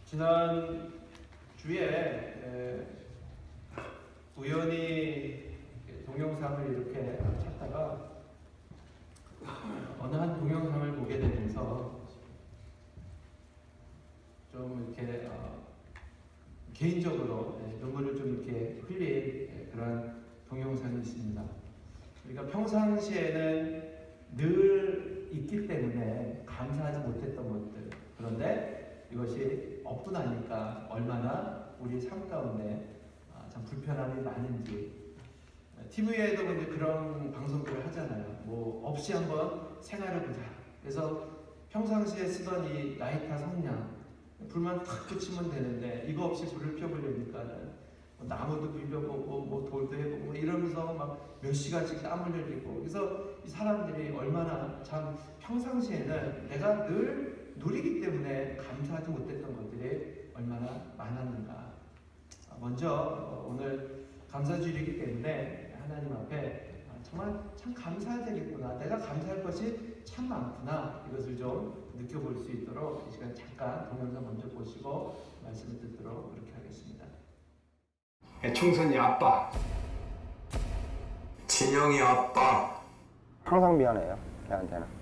지난 주에 우연히 동영상을 이렇게 찾다가 어느 한 동영상을 보게 되면서 좀 이렇게 개인적으로 눈물을 좀 이렇게 흘린 그런 동영상이 있습니다. 우리가 평상시에는 늘 있기 때문에 감사하지 못했던 것들, 그런데 이것이 없고 나니까 얼마나 우리 삶 가운데 참 불편함이 많은지. TV에도 이제 그런 방송들을 하잖아요. 뭐 없이 한번 생활해 보자. 그래서 평상시에 쓰던 이 라이터 성냥 불만 탁 붙이면 되는데 이거 없이 불을 펴보려니까 나무도 빌려보고 뭐 돌도 해보고 이러면서 막 몇 시간씩 땀을 흘리고. 그래서 이 사람들이 얼마나 참 평상시에는 내가 늘 누리기 때문에 감사하지 못했던 것들이 얼마나 많았는가. 먼저 오늘 감사주일이기 때문에 하나님 앞에 정말 참 감사해야 되겠구나, 내가 감사할 것이 참 많구나, 이것을 좀 느껴볼 수 있도록 이 시간 잠깐 동영상 먼저 보시고 말씀을 듣도록 그렇게 하겠습니다. 총선이 아빠, 진영이 아빠. 항상 미안해요, 걔한테는.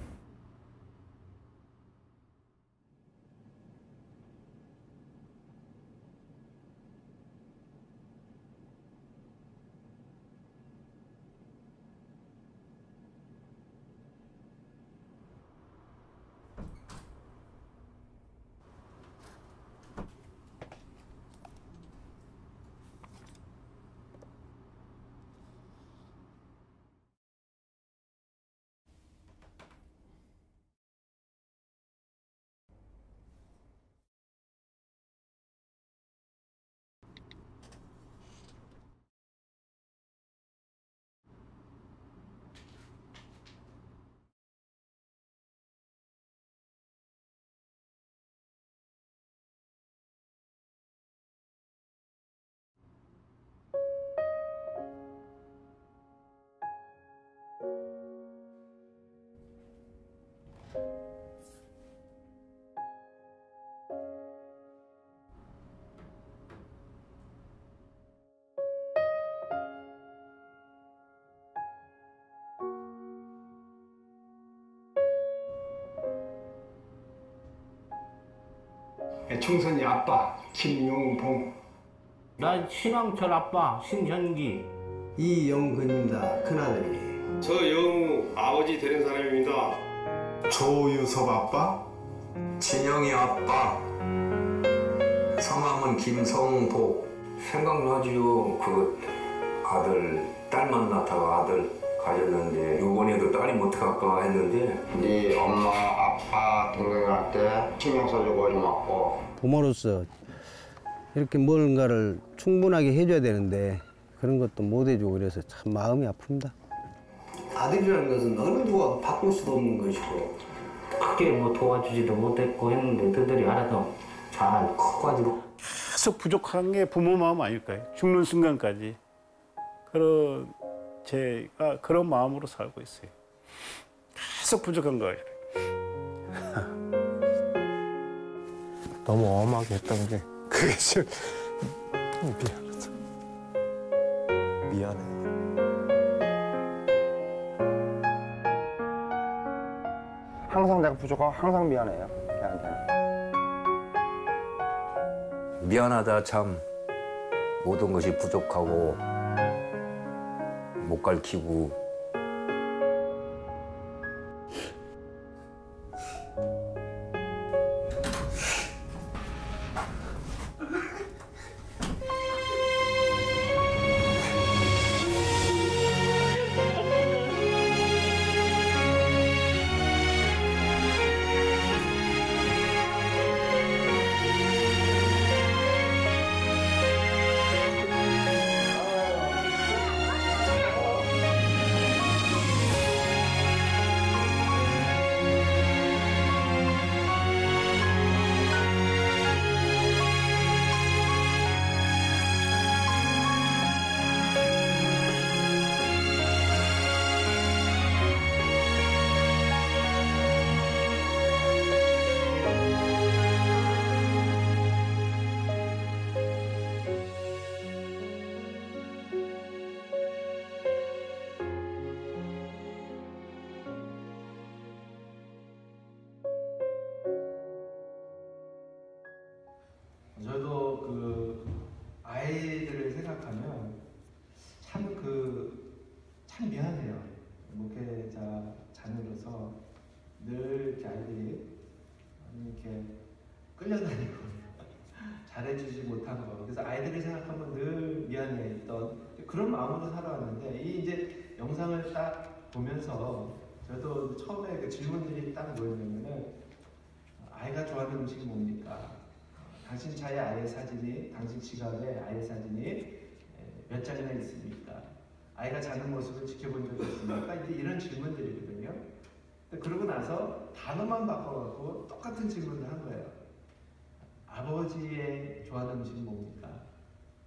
총선이 아빠 김용봉. 난 신왕철 아빠 신현기. 이영근입니다. 큰아들이. 저 영우 아버지 되는 사람입니다. 조유섭 아빠. 진영이 아빠. 성함은 김성복. 생각나지요. 그 아들, 딸 만나다가 아들 가졌는데 요번에도 딸이 못 갈까 했는데 네 엄마, 아빠, 동생한테 신경 써주고 고맙고. 부모로서 이렇게 뭔가를 충분하게 해줘야 되는데 그런 것도 못 해주고 그래서 참 마음이 아픕니다. 아들이라는 것은 어느 누가 바꿀 수도 없는 것이고 크게 뭐 도와주지도 못했고 했는데 그들이 알아서 잘 커가지고. 계속 부족한 게 부모 마음 아닐까요? 죽는 순간까지. 그런 제가 그런 마음으로 살고 있어요. 계속 부족한 거예요. 너무 엄하게 했던 게 그게 좀 미안하죠. 미안해요. 항상 내가 부족하고 항상 미안해요, 걔한테는. 미안하다 참. 모든 것이 부족하고 못 가르치고 참 미안해요. 목회자 자녀로서 늘 이렇게 아이들이 이렇게 끌려다니고 잘해주지 못한 거. 그래서 아이들을 생각하면 늘 미안해했던 그런 마음으로 살아왔는데 이 이제 영상을 딱 보면서 저도 처음에 그 질문들이 딱 뭐였냐면은 아이가 좋아하는 음식이 뭡니까? 당신 차에 아이의 사진이, 당신 지갑에 아이의 사진이 몇 장이나 있습니까? 아이가 자는 모습을 지켜본 적이 있습니까? 이제 이런 질문들이거든요. 그러고 나서 단어만 바꿔갖고 똑같은 질문을 한 거예요. 아버지의 좋아하는 음식이 뭡니까?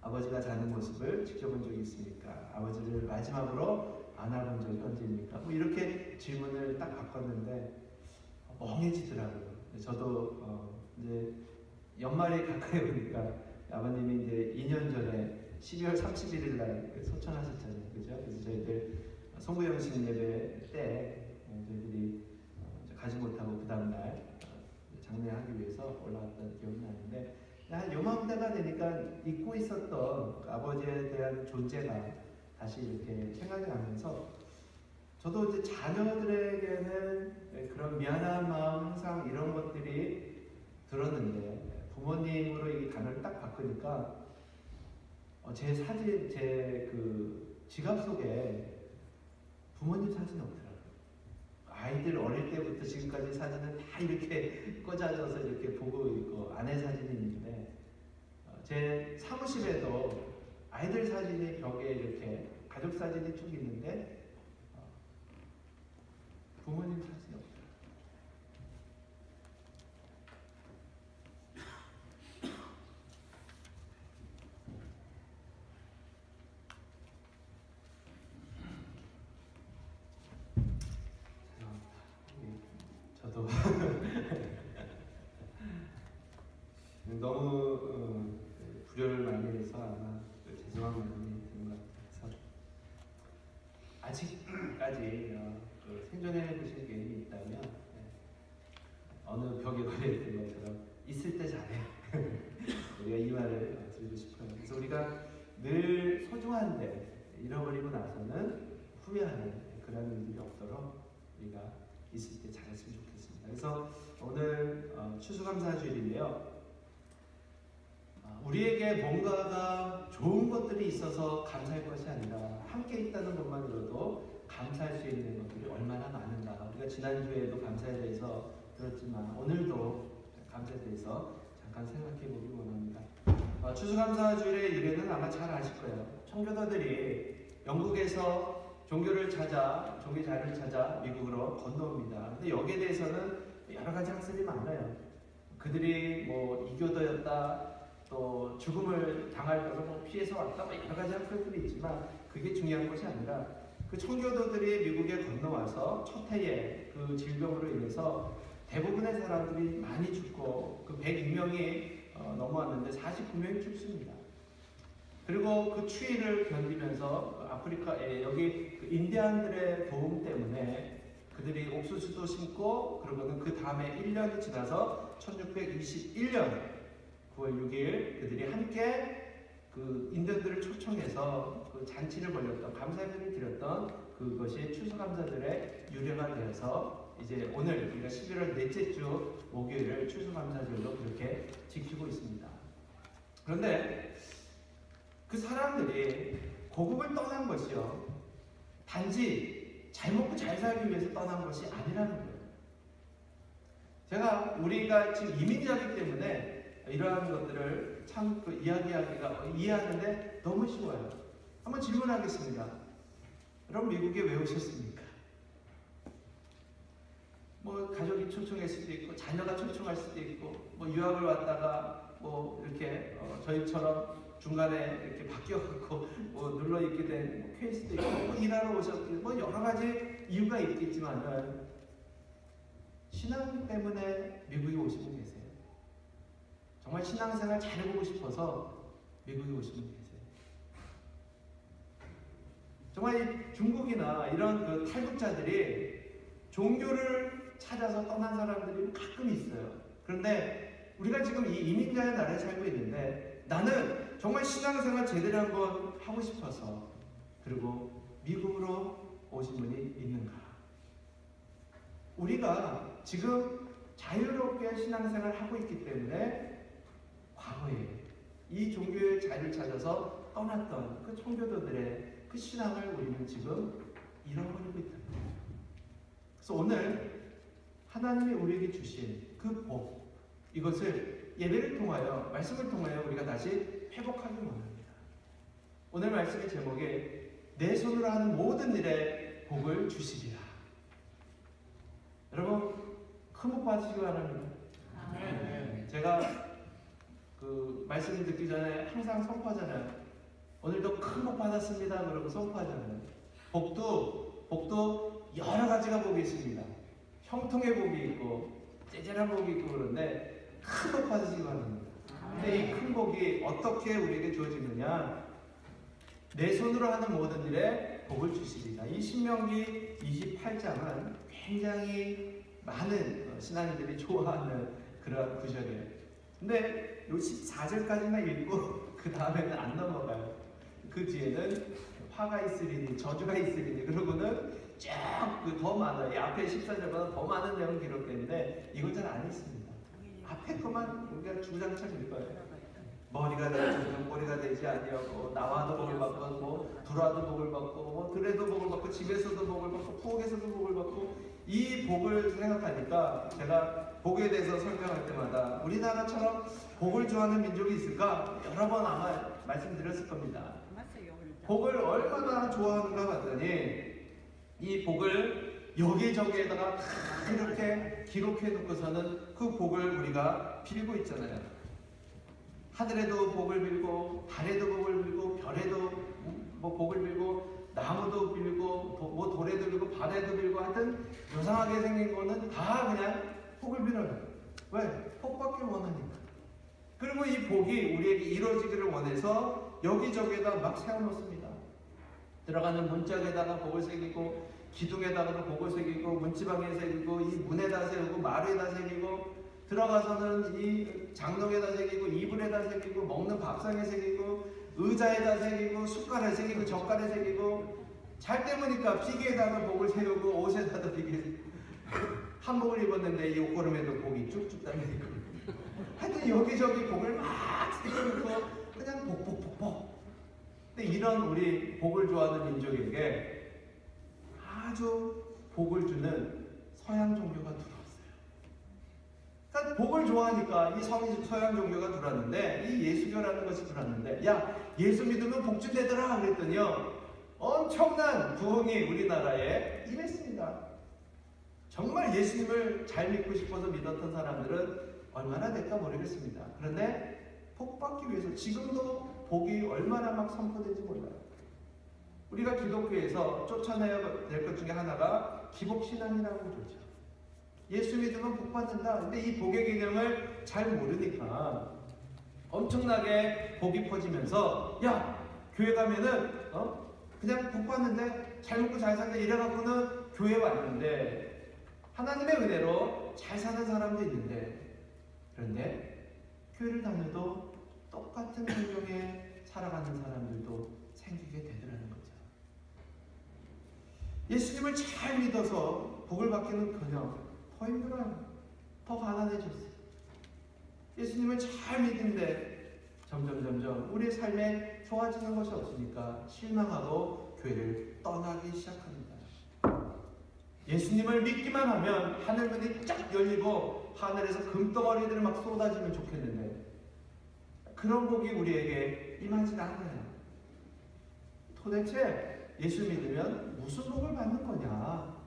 아버지가 자는 모습을 지켜본 적이 있습니까? 아버지를 마지막으로 안아본 적이 언제입니까? 뭐 이렇게 질문을 딱 바꿨는데 멍해지더라고요. 저도 이제 연말이 가까이 오니까 아버님이 이제 2년 전에 12월 31일 날 소천하셨잖아요. 그죠? 그래서 저희들 송구영신 예배 때 저희들이 가지 못하고 그 다음날 장례하기 위해서 올라왔던 기억이 나는데 한 요맘때가 되니까 잊고 있었던 그 아버지에 대한 존재가 다시 이렇게 생각이 나면서 저도 이제 자녀들에게는 그런 미안한 마음 항상 이런 것들이 들었는데 부모님으로 이 단어를 딱 바꾸니까 제 사진, 제 그 지갑 속에 부모님 사진이 없더라고요. 아이들 어릴 때부터 지금까지 사진은 다 이렇게 꽂아져서 이렇게 보고 있고 아내 사진이 있는데 제 사무실에도 아이들 사진이 벽에 이렇게 가족 사진이 쭉 있는데 부모님 사진이 없더라고요. 저도 너무 불효를 많이 해서 아마 죄송한 마음이 드는 것 같아서 아직까지 생존해 보신 개인이 있다면 어느 벽에 걸려있는 것처럼 있을 때 잘해. 우리가 이 말을 드리고 싶어요. 그래서 우리가 늘 소중한데 잃어버리고 나서는 후회하는 그런 일들이 없도록 우리가 있을 때 잘했으면 좋겠습니다. 그래서 오늘 추수감사주일인데요. 우리에게 뭔가가 좋은 것들이 있어서 감사할 것이 아니라 함께 있다는 것만으로도 감사할 수 있는 것들이 얼마나 많은가. 우리가 지난주에도 감사에 대해서 들었지만 오늘도 감사에 대해서 잠깐 생각해 보기 원합니다. 추수감사주일의 일에는 아마 잘 아실 거예요. 청교도들이 영국에서 종교 자료를 찾아 미국으로 건너옵니다. 근데 여기에 대해서는 여러 가지 학설이 많아요. 그들이 뭐 이교도였다, 또 죽음을 당할까봐 뭐 피해서 왔다, 뭐 여러 가지 학설들이 있지만 그게 중요한 것이 아니라 그 청교도들이 미국에 건너와서 첫 해에 그 질병으로 인해서 대부분의 사람들이 많이 죽고 그 102명이 넘어왔는데 49명이 죽습니다. 그리고 그 추위를 견디면서 아프리카에 여기 그 인디안들의 도움 때문에 그들이 옥수수도 심고 그러고는 그 다음에 1년이 지나서 1621년 9월 6일 그들이 함께 그 인디언들을 초청해서 그 잔치를 벌였던 감사회를 드렸던 그것이 추수감사절의 유래가 되어서 이제 오늘 우리가 11월 넷째 주 목요일을 추수감사절로 그렇게 지키고 있습니다. 그런데 그 사람들이 고국을 떠난 것이요 단지 잘 먹고 잘 살기 위해서 떠난 것이 아니라는 거예요. 우리가 지금 이민자이기 때문에 이러한 것들을 참 이해하는데 너무 쉬워요. 한번 질문하겠습니다. 여러분 미국에 왜 오셨습니까? 뭐 가족이 초청할 수도 있고 자녀가 초청할 수도 있고 뭐 유학을 왔다가 뭐 이렇게 저희처럼 중간에 이렇게 바뀌어갖고 뭐 눌러 있게 된 케이스도 있고 뭐 일하러 오셨고 뭐 여러 가지 이유가 있겠지만은 신앙 때문에 미국에 오신 분 계세요. 정말 신앙생활 잘해보고 싶어서 미국에 오신 분 계세요. 정말 중국이나 이런 그 탈북자들이 종교를 찾아서 떠난 사람들이 가끔 있어요. 그런데 우리가 지금 이 이민자의 나라에 살고 있는데 나는 정말 신앙생활 제대로 한번 하고 싶어서 그리고 미국으로 우리가 지금 자유롭게 신앙생활을 하고 있기 때문에 과거에 이 종교의 자유를 찾아서 떠났던 그 청교도들의 그 신앙을 우리는 지금 잃어버리고 있다. 그래서 오늘 하나님이 우리에게 주신 그 복, 이것을 예배를 통하여, 말씀을 통하여 우리가 다시 회복하기 원합니다. 오늘 말씀의 제목이 내 손으로 하는 모든 일에 복을 주시리라. 여러분, 큰 복 받으시기 바랍니다. 제가 그 말씀을 듣기 전에 항상 선포하잖아요. 오늘도 큰 복 받았습니다. 그러고 선포하잖아요. 복도 여러 가지가 복이 있습니다. 형통의 복이 있고 째째한 복이 있고 그런데 큰 복 받으시기 바랍니다. 근데 이 큰 복이 어떻게 우리에게 주어지느냐? 내 손으로 하는 모든 일에 복을 주시리라. 이 신명기 28장은 굉장히 많은 신앙인들이 좋아하는 그런 구절이에요. 근데 요 14절까지만 읽고 그 다음에는 안 넘어가요. 그 뒤에는 화가 있으리니 저주가 있으리니 그러고는 쭉 더 많아요. 이 앞에 14절보다 더 많은 내용 기록되는데 이건 잘 안 읽습니다. 앞에 것만 우리가 주장창 읽어요. 머리가 되지 머리가 되지 아니하고 나와도 복을 받고 뭐 들어와도 복을 받고 뭐 들에도 복을 받고 집에서도 복을 받고 부엌에서도 복을 받고 이 복을 생각하니까 제가 복에 대해서 설명할 때마다 우리나라처럼 복을 좋아하는 민족이 있을까? 여러 번 아마 말씀드렸을 겁니다. 복을 얼마나 좋아하는가 봤더니 이 복을 여기저기에다가 다 이렇게 기록해 놓고서는 그 복을 우리가 빌고 있잖아요. 하늘에도 복을 빌고 달에도 복을 빌고 별에도 뭐 복을 빌고 나무도 빌고 뭐 돌에도 빌고 바다에도 빌고 하여튼 요상하게 생긴 거는 다 그냥 복을 빌어요. 왜? 복 받기를 원하니까. 그리고 이 복이 우리에게 이루어지기를 원해서 여기저기에다 막 세워놓습니다. 들어가는 문짝에다가 복을 새기고 기둥에다가도 복을 새기고 문지방에 새기고 이 문에다 세우고 마루에다 새기고 들어가서는 이 장롱에다 새기고 이불에다 새기고 먹는 밥상에 새기고 의자에다 새기고 숟갈에 새기고 젓갈에 새기고 잘 때 보니까 비계에다가 복을 세우고 옷에다가 비계 한복을 입었는데 이 옷걸음에도 복이 쭉쭉 달려있고 하여튼 여기저기 복을 막 새겨놓고 그냥 복복복복. 근데 이런 우리 복을 좋아하는 민족에게 아주 복을 주는 서양 종교가 들어왔어요. 그러니까 복을 좋아하니까 이 서양 종교가 들어왔는데 이 예수교라는 것이 들어왔는데 야 예수 믿으면 복 준대더라 그랬더니요 엄청난 부흥이 우리나라에 임했습니다. 정말 예수님을 잘 믿고 싶어서 믿었던 사람들은 얼마나 될까 모르겠습니다. 그런데 복 받기 위해서 지금도 복이 얼마나 막 선포된지 몰라요. 우리가 기독교에서 쫓아내야 될 것 중에 하나가 기복신앙이라고 그러죠. 예수 믿으면 복 받는다. 근데 이 복의 개념을 잘 모르니까 엄청나게 복이 퍼지면서 야 교회 가면은 그냥 복 받는데 잘 먹고 잘 산다 이래갖고는 교회 왔는데 하나님의 은혜로 잘 사는 사람도 있는데 그런데 교회를 다녀도 똑같은 환경에 살아가는 사람들도 생기게 되더라는 거죠. 예수님을 잘 믿어서 복을 받기는커녕 더 힘들어요. 더 가난해졌어요. 예수님을 잘 믿는데 점점 우리의 삶에 좋아지는 것이 없으니까 실망하고 교회를 떠나기 시작합니다. 예수님을 믿기만 하면 하늘문이 쫙 열리고 하늘에서 금덩어리들이 막 쏟아지면 좋겠는데 그런 복이 우리에게 임하지가 않아요. 도대체 예수 믿으면 무슨 복을 받는 거냐?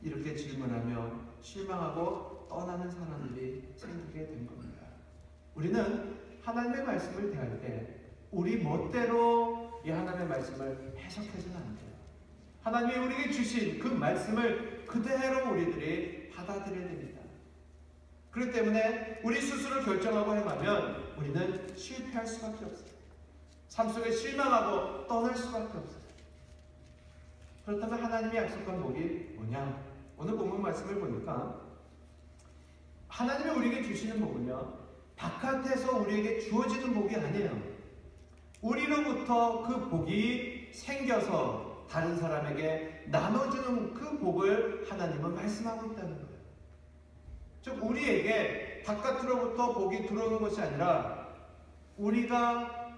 이렇게 질문하며 실망하고 떠나는 사람들이 생기게 된 겁니다. 우리는 하나님의 말씀을 대할 때 우리 멋대로 이 하나님의 말씀을 해석해서는 안 돼요. 하나님이 우리에게 주신 그 말씀을 그대로 우리들이 받아들여야 됩니다. 그렇기 때문에 우리 스스로 결정하고 행하면 우리는 실패할 수밖에 없어요. 삶 속에 실망하고 떠날 수밖에 없어요. 그렇다면 하나님이 약속한 복이 뭐냐? 오늘 본문 말씀을 보니까 하나님이 우리에게 주시는 복은요 바깥에서 우리에게 주어지는 복이 아니에요. 우리로부터 그 복이 생겨서 다른 사람에게 나눠주는 그 복을 하나님은 말씀하고 있다는 거예요. 즉 우리에게 바깥으로부터 복이 들어오는 것이 아니라 우리가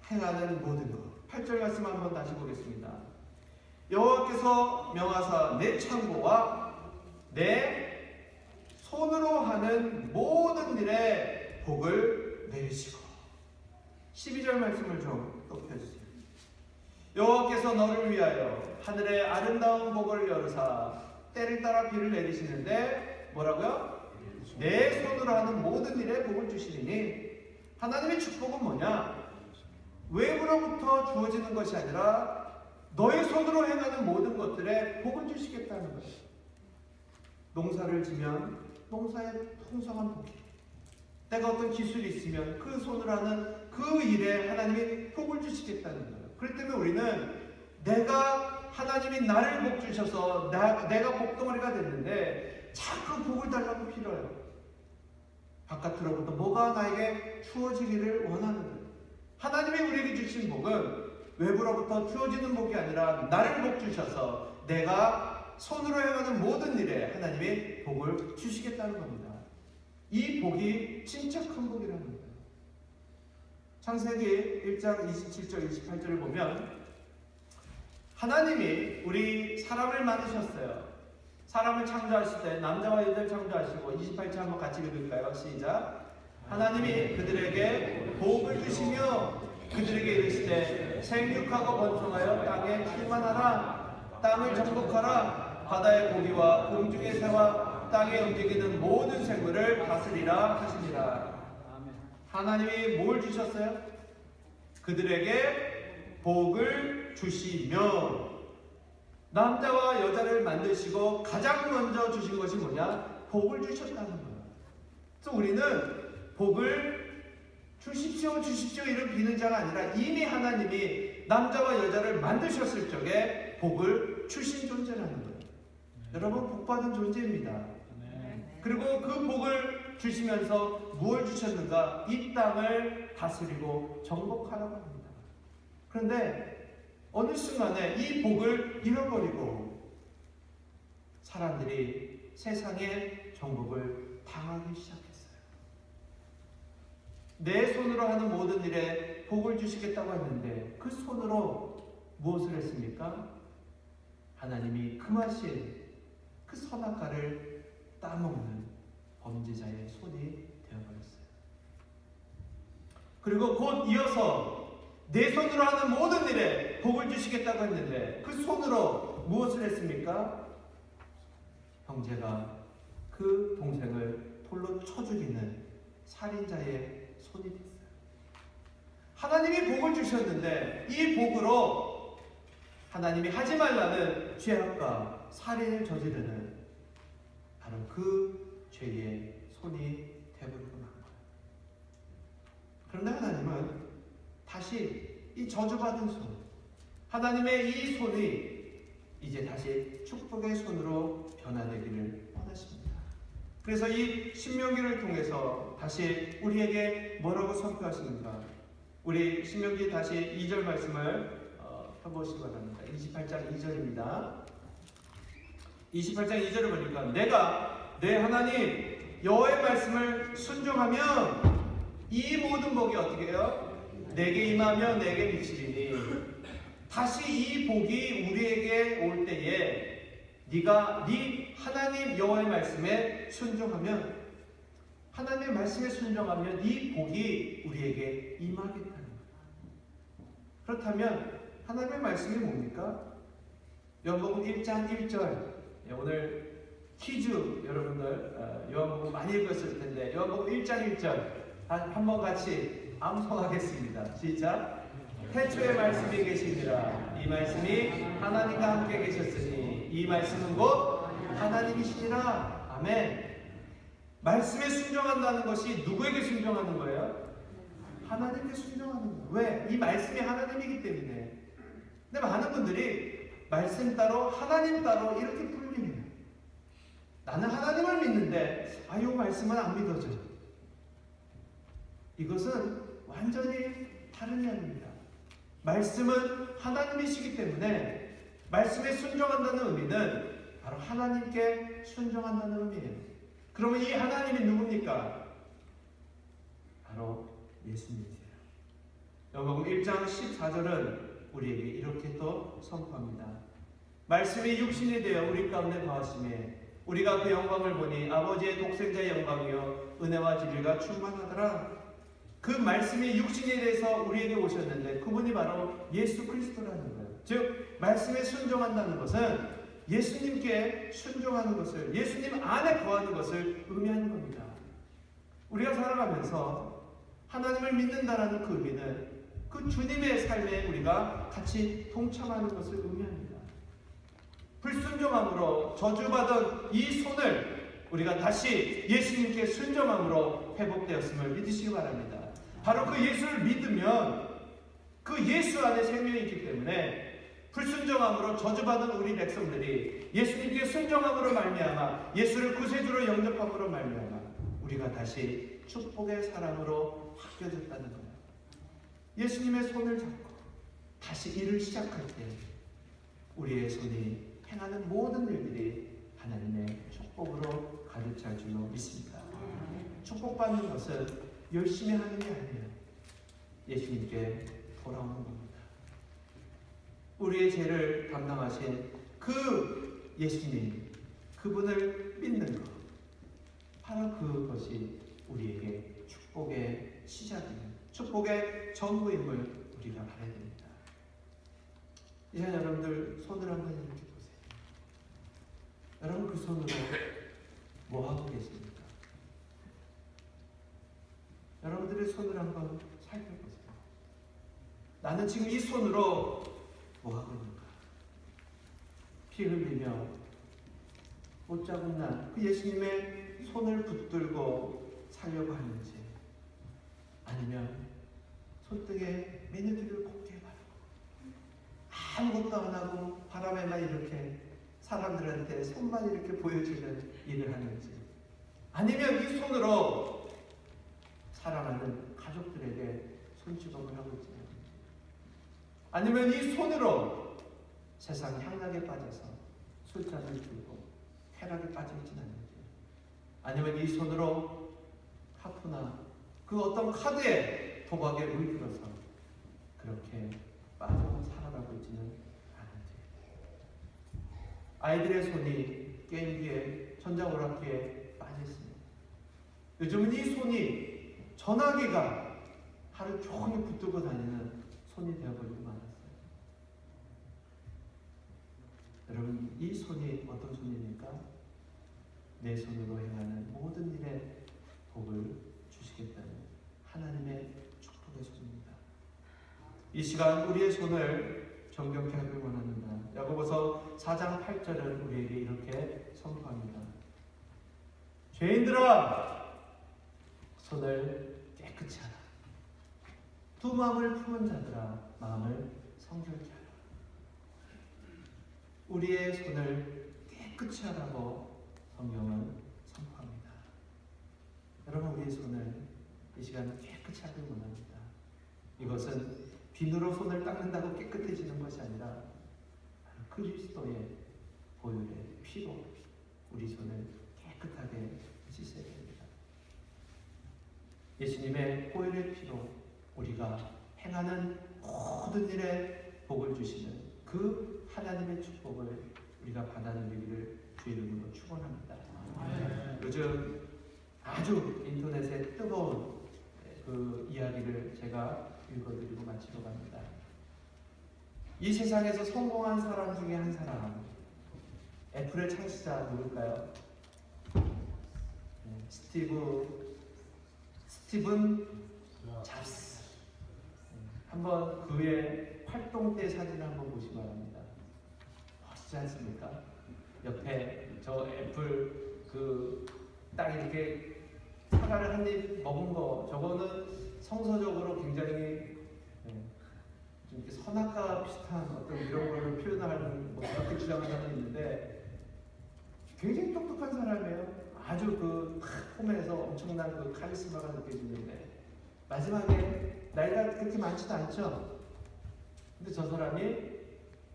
행하는 모든 것. 8절 말씀 한번 다시 보겠습니다. 여호와께서 명하사 내 창고와 내 손으로 하는 모든 일에 복을 내리시고. 12절 말씀을 좀 높여주세요. 여호와께서 너를 위하여 하늘의 아름다운 복을 열으사 때를 따라 비를 내리시는데 뭐라고요? 내 손으로 하는 모든 일에 복을 주시리니. 하나님의 축복은 뭐냐? 외부로부터 주어지는 것이 아니라 너의 손으로 행하는 모든 것들에 복을 주시겠다는 거예요. 농사를 지면 농사에 풍성한 복이, 내가 어떤 기술이 있으면 그 손으로 하는 그 일에 하나님이 복을 주시겠다는 거예요. 그렇기 때문에 우리는 내가 하나님이 나를 복 주셔서 내가 복덩어리가 됐는데 자꾸 복을 달라고 빌어요. 바깥으로부터 뭐가 나에게 주어지기를 원하는 거예요. 하나님이 우리에게 주신 복은 외부로부터 주어지는 복이 아니라 나를 복 주셔서 내가 손으로 행하는 모든 일에 하나님이 복을 주시겠다는 겁니다. 이 복이 진짜 큰 복이라는 거예요. 창세기 1장 27절 28절을 보면 하나님이 우리 사람을 만드셨어요. 사람을 창조하실 때 남자와 여자를 창조하시고 28절 한번 같이 읽을까요? 시작. 하나님이 그들에게 복을 주시며 그들에게 이르시되 생육하고 번성하여 땅에 충만하라. 땅을 정복하라. 바다의 고기와 공중의 새와 땅에 움직이는 모든 생물을 다스리라 하시니라. 하나님이 뭘 주셨어요? 그들에게 복을 주시며. 남자와 여자를 만드시고 가장 먼저 주신 것이 뭐냐? 복을 주셨다는 거예요. 그래서 우리는 복을 주십시오 주십시오 이런 비는 자가 아니라 이미 하나님이 남자와 여자를 만드셨을 적에 복을 주신 존재라는 거예요. 여러분 복받은 존재입니다. 그리고 그 복을 주시면서 무엇을 주셨는가? 이 땅을 다스리고 정복하라고 합니다. 그런데 어느 순간에 이 복을 잃어버리고 사람들이 세상의 정복을 당하기 시작했어요. 내 손으로 하는 모든 일에 복을 주시겠다고 했는데 그 손으로 무엇을 했습니까? 하나님이 금하신 그 선악과를 따먹는 범죄자의 손이 되어버렸어요. 그리고 곧 이어서 내 손으로 하는 모든 일에 복을 주시겠다고 했는데 그 손으로 무엇을 했습니까? 형제가 그 동생을 돌로 쳐 죽이는 살인자의 손이 됐어요. 하나님이 복을 주셨는데 이 복으로 하나님이 하지 말라는 죄악과 살인을 저지르는 바로 그 죄의 손이 되어버리고 만 거예요. 그런데 하나님은 다시 이 저주받은 손, 하나님의 이 손이 이제 다시 축복의 손으로 변화되기를 원하십니다. 그래서 이 신명기를 통해서 다시 우리에게 뭐라고 선포하시는가? 우리 신명기 다시 2절 말씀을 펴보시기 바랍니다. 28장 2절입니다. 28장 2절을 보니까 내가 내 하나님 여호와의 말씀을 순종하면 이 모든 복이 어떻게 해요? 내게 임하며 내게 미치리니. 다시 이 복이 우리에게 올 때에 네가 네 하나님 여호와의 말씀에 순종하면, 하나님의 말씀에 순종하면 이 복이 우리에게 임하겠다는 거예요. 그렇다면 하나님의 말씀이 뭡니까? 요한복음 1장 1절. 오늘 퀴즈 여러분들 요한복음 많이 읽었을 텐데 요한복음 1장 1절 한번 같이 암송하겠습니다. 시작. 태초에 말씀이 계시니라. 이 말씀이 하나님과 함께 계셨으니 이 말씀은 곧 하나님이시니라. 아멘. 말씀에 순종한다는 것이 누구에게 순종하는 거예요? 하나님께 순종하는 거예요. 왜? 이 말씀이 하나님이기 때문에. 근데 많은 분들이 말씀 따로 하나님 따로 이렇게 분리해요. 나는 하나님을 믿는데 이 말씀은 안 믿어져요. 이것은 완전히 다른 이야기입니다. 말씀은 하나님이시기 때문에 말씀에 순종한다는 의미는 바로 하나님께 순종한다는 의미예요. 그러면 이 하나님이 누굽니까? 바로 예수님이세요. 요한복음 1장 14절은 우리에게 이렇게 또 선포합니다. 말씀이 육신이 되어 우리 가운데 거하심에 우리가 그 영광을 보니 아버지의 독생자의 영광이요 은혜와 진리가 충만하더라. 그 말씀이 육신이 돼서 우리에게 오셨는데 그분이 바로 예수 그리스도라는 거예요. 즉 말씀에 순종한다는 것은 예수님께 순종하는 것을, 예수님 안에 거하는 것을 의미하는 겁니다. 우리가 살아가면서 하나님을 믿는다라는 그 의미는 그 주님의 삶에 우리가 같이 동참하는 것을 의미합니다. 불순종함으로 저주받은 이 손을 우리가 다시 예수님께 순종함으로 회복되었음을 믿으시기 바랍니다. 바로 그 예수를 믿으면 그 예수 안에 생명이 있기 때문에 불순종함으로 저주받은 우리 백성들이 예수님께 순종함으로 말미암아 예수를 구세주로 영접함으로 말미암아 우리가 다시 축복의 사랑으로 바뀌어졌다는 거예요. 예수님의 손을 잡고 다시 일을 시작할 때 우리의 손이 행하는 모든 일들이 하나님의 축복으로 가득 찰 줄로 믿습니다. 축복받는 것은 열심히 하는 게 아니에요. 예수님께 돌아오는 겁니다. 우리의 죄를 담당하신 그 예수님, 그분을 믿는 것, 바로 그것이 우리에게 축복의 시작입니다. 축복의 전부임을 우리가 알아야 됩니다. 이제 여러분들 손을 한번 이렇게 보세요. 여러분 그 손으로 뭐 하고 계십니까? 여러분들의 손을 한번 살펴보세요. 나는 지금 이 손으로 뭐 하고 있는가? 피 흘리며 못자국 그 예수님의 손을 붙들고 살려고 하는지, 아니면 손등에 메느리를 곱게 바르고 아무것도 안 하고 바람에만 이렇게 사람들한테 손만 이렇게 보여주는 일을 하는지, 아니면 이 손으로 사랑하는 가족들에게 손주검을 하고 있지 않는지, 아니면 이 손으로 세상 향락에 빠져서 술잔을 들고 쾌락에 빠져있지 않는지, 아니면 이 손으로 하프나 그 어떤 카드에 도박에 물들어서 그렇게 빠져 살아가고 있지는 않은지, 아이들의 손이 게임기에 전자오락기에 빠져있습니다. 요즘은 이 손이 전화기가 하루 종일 붙들고 다니는 손이 되어버리고 말았어요. 여러분 이 손이 어떤 손입니까? 내 손으로 행하는 모든 일에 복을 주시겠다는 하나님의 축복의 손입니다. 이 시간 우리의 손을 정결케 하길 원합니다. 야고보서 4장 8절은 우리에게 이렇게 선포합니다. 죄인들아 손을 깨끗이 하라. 두 마음을 품은 자들아 마음을 성결케 하라. 우리의 손을 깨끗이 하라고 성경은 선포합니다. 여러분 우리의 손을 이 시간에 깨끗이 하길 원합니다. 이것은 비누로 손을 닦는다고 깨끗해지는 것이 아니라 그리스도의 보혈의 피로 우리 손을 깨끗하게 씻어야 됩니다. 예수님의 보혈의 피로 우리가 행하는 모든 일에 복을 주시는 그 하나님의 축복을 우리가 받아 누리기를 주의 이름으로 축원합니다. 요즘 아주 인터넷에 뜨거운 그 이야기를 제가 읽어드리고 마치러 갑니다. 이 세상에서 성공한 사람 중에 한 사람, 애플의 창시자 누굴까요? 스티븐 잡스. 한번 그의 활동 때 사진을 한번 보시기 바랍니다. 멋지지 않습니까? 옆에 저 애플 딱 이렇게 사과를 한 입 먹은 거, 저거는 성서적으로 굉장히 좀 이렇게 선악과 비슷한 어떤 이런 거를 표현하는 뭐 그렇게 주장하는 사람이 있는데 굉장히 똑똑한 사람이에요. 아주 폼에서 엄청난 그 카리스마가 느껴지는데 마지막에 나이가 그렇게 많지도 않죠. 근데 저 사람이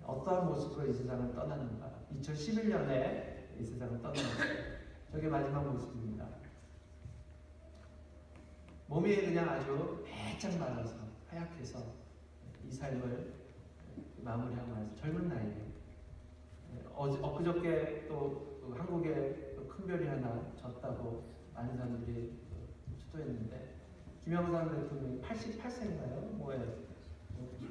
어떠한 모습으로 이 세상을 떠났는가. 2011년에 이 세상을 떠났는데 저게 마지막 모습입니다. 몸이 그냥 아주 배짱 말라서 하얗게서 이 삶을 마무리하고 나서 젊은 나이에 엊그저께 또 한국에 큰 별이 하나 졌다고 많은 사람들이 추도했는데 김영삼 대통령이 88세인가요? 뭐예요?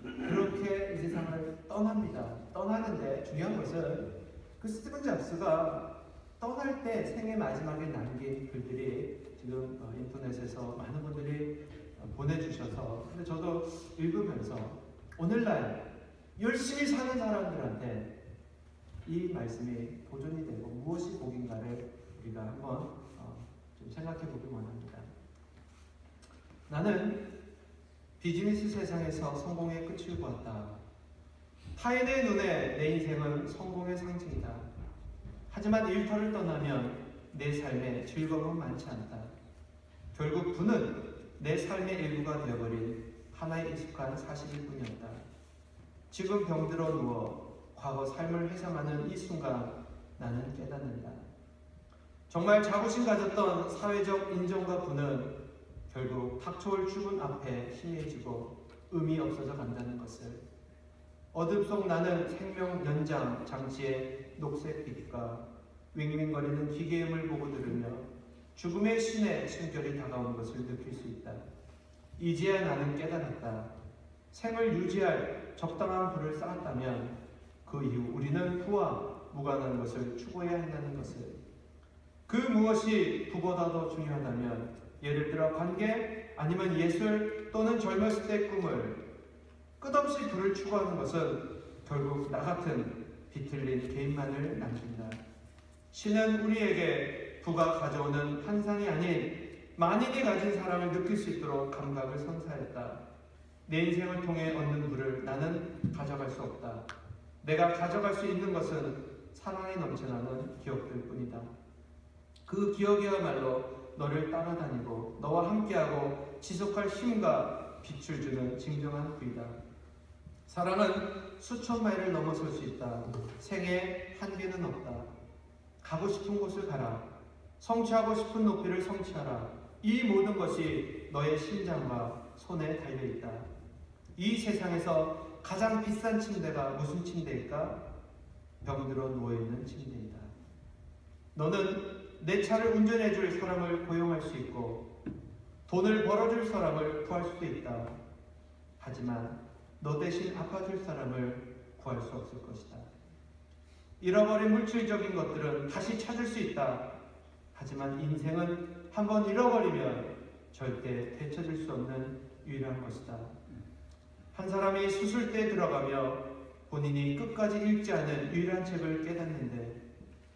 그렇게 이 세상을 떠납니다. 떠나는데 중요한 것은 그 스티븐 잡스가 떠날 때 생애 마지막에 남긴 글들이 지금 인터넷에서 많은 분들이 보내주셔서 근데 저도 읽으면서 오늘날 열심히 사는 사람들한테 이 말씀이 도전이 되고 무엇이 복인가를 우리가 한번 좀 생각해 보기 원합니다. 나는 비즈니스 세상에서 성공의 끝을 보았다. 타인의 눈에 내 인생은 성공의 상징이다. 하지만 일터를 떠나면 내 삶에 즐거움은 많지 않다. 결국 부는 내 삶의 일부가 되어버린 하나의 익숙한 사실일 뿐이었다. 지금 병들어 누워 과거 삶을 회상하는 이 순간 나는 깨닫는다. 정말 자부심 가졌던 사회적 인정과 부는 결국 닥쳐올 죽음 앞에 희미해지고 의미 없어져 간다는 것을. 어둠 속 나는 생명 연장 장치의 녹색 빛과 윙윙거리는 기계음을 보고 들으며 죽음의 신의 숨결이 다가오는 것을 느낄 수 있다. 이제야 나는 깨달았다. 생을 유지할 적당한 부를 쌓았다면 그 이후 우리는 부와 무관한 것을 추구해야 한다는 것을. 그 무엇이 부보다 더 중요하다면 예를 들어 관계 아니면 예술 또는 젊었을 때의 꿈을 끝없이 부를 추구하는 것은 결국 나 같은 비틀린 개인만을 남긴다. 신은 우리에게 부가 가져오는 환상이 아닌 만인이 가진 사람을 느낄 수 있도록 감각을 선사했다. 내 인생을 통해 얻는 부를 나는 가져갈 수 없다. 내가 가져갈 수 있는 것은 사랑이 넘쳐나는 기억들 뿐이다. 그 기억이야말로 너를 따라다니고 너와 함께하고 지속할 힘과 빛을 주는 진정한 부이다. 사랑은 수천 마일을 넘어설 수 있다. 생에 한계는 없다. 가고 싶은 곳을 가라. 성취하고 싶은 높이를 성취하라. 이 모든 것이 너의 심장과 손에 달려있다. 이 세상에서 가장 비싼 침대가 무슨 침대일까? 병들어 누워있는 침대이다. 너는 내 차를 운전해줄 사람을 고용할 수 있고 돈을 벌어줄 사람을 구할 수도 있다. 하지만 너 대신 아파줄 사람을 구할 수 없을 것이다. 잃어버린 물질적인 것들은 다시 찾을 수 있다. 하지만 인생은 한번 잃어버리면 절대 되찾을 수 없는 유일한 것이다. 한 사람이 수술대에 들어가며 본인이 끝까지 읽지 않은 유일한 책을 깨닫는데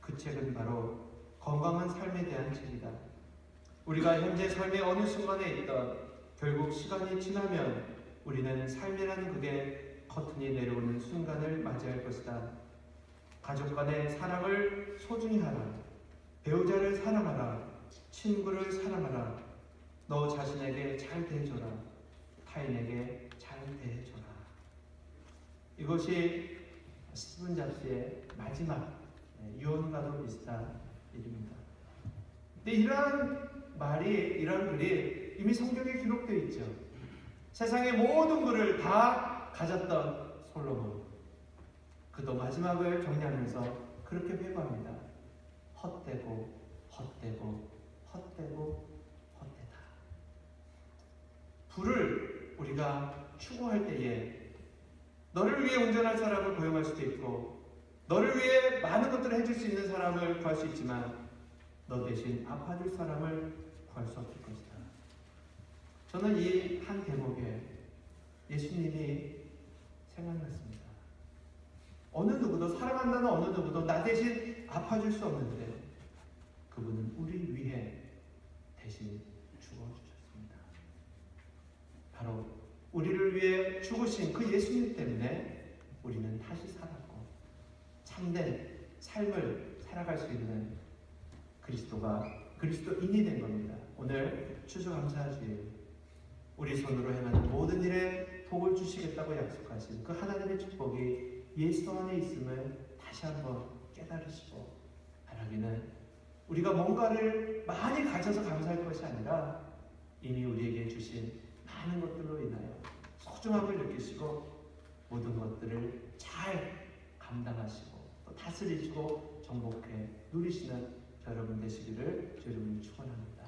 그 책은 바로 건강한 삶에 대한 책이다. 우리가 현재 삶의 어느 순간에 있던 결국 시간이 지나면 우리는 삶이라는 극의 커튼이 내려오는 순간을 맞이할 것이다. 가족 간의 사랑을 소중히 하라. 배우자를 사랑하라. 친구를 사랑하라. 너 자신에게 잘 대해줘라. 타인에게 잘 대해줘라. 이것이 스티븐 잡스의 마지막 유언과도 비슷한 일입니다. 근데 이러한 글이 이미 성경에 기록되어 있죠. 세상의 모든 것을 다 가졌던 솔로몬. 그도 마지막을 정리하면서 그렇게 회고합니다. 헛되고 헛되고 헛되고 헛되다. 부를 우리가 추구할 때에 너를 위해 운전할 사람을 고용할 수도 있고 너를 위해 많은 것들을 해줄 수 있는 사람을 구할 수 있지만 너 대신 아파줄 사람을 구할 수 없을 것이다. 저는 이 한 대목에 예수님이 생각났습니다. 어느 누구도 사랑한다는 어느 누구도 나 대신 아파줄 수 없는데 그분은 우리 위해 대신 죽어주셨습니다. 바로 우리를 위해 죽으신 그 예수님 때문에 우리는 다시 살았고 참된 삶을 살아갈 수 있는 그리스도인이 된 겁니다. 오늘 추수감사주일 우리 손으로 행하는 모든 일에 복을 주시겠다고 약속하신 그 하나님의 축복이 예수 안에 있음을 다시 한번 깨달으시고 바라기는 우리가 뭔가를 많이 가져서 감사할 것이 아니라 이미 우리에게 주신 많은 것들로 인하여 소중함을 느끼시고 모든 것들을 잘 감당하시고 또 다스리시고 정복해 누리시는 여러분 되시기를 주님을 축원합니다.